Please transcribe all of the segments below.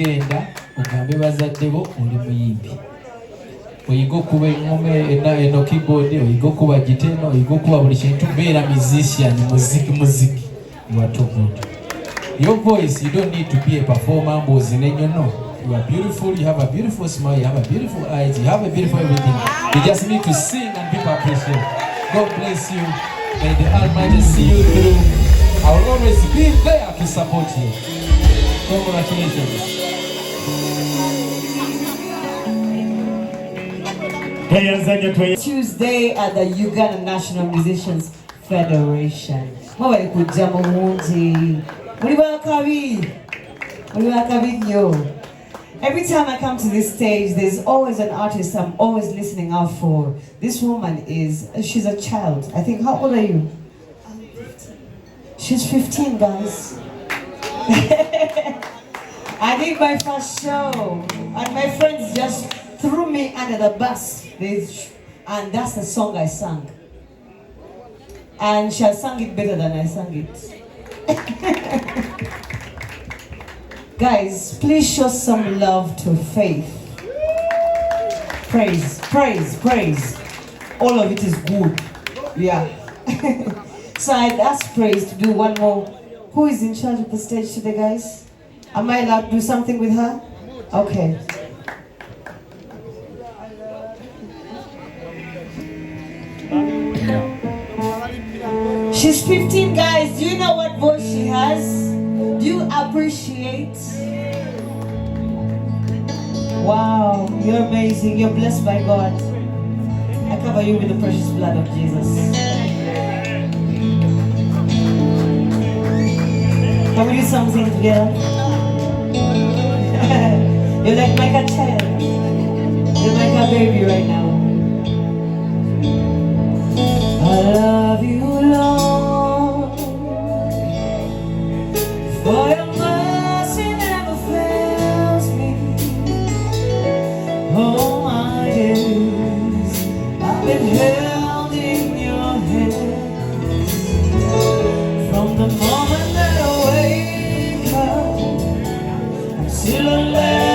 genda ogambe bazadde bo oli muyimbi oyiga okuba engoma eno keyboard oyiga okuba giteno oyiga okuba buli kintu beera musician muziki you are too good. Your voice, you don't need to be a performer mbozi nenyo no. You are beautiful, you have a beautiful smile, you have a beautiful eyes, you have a beautiful everything. You just need to sing and people appreciate. God bless you. May the Almighty see you through. I will always be there to support you. Congratulations. Tuesday at the Uganda National Musicians Federation. Every time I come to this stage, there's always an artist I'm always listening out for. This woman she's a child. I think, how old are you? I'm 15. She's 15, guys. I did my first show, and my friends just threw me under the bus. And that's the song I sang. And she has sung it better than I sang it. Guys, please show some love to Faith. Praise, praise, praise. All of it is good. Yeah. So I'd ask Praise to do one more. Who is in charge of the stage today, guys? Am I allowed to do something with her? Okay. She's 15, guys. Do you know what voice she has? Do you appreciate? Wow, you're amazing. You're blessed by God. I cover you with the precious blood of Jesus. Can we do something together? You're like my child. You're like a baby right now. I love you, Lord, for your mercy never fails me. All my days I've been held in your hands. From the moment that I wake up until I lay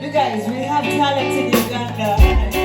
You guys, we have talent in Uganda.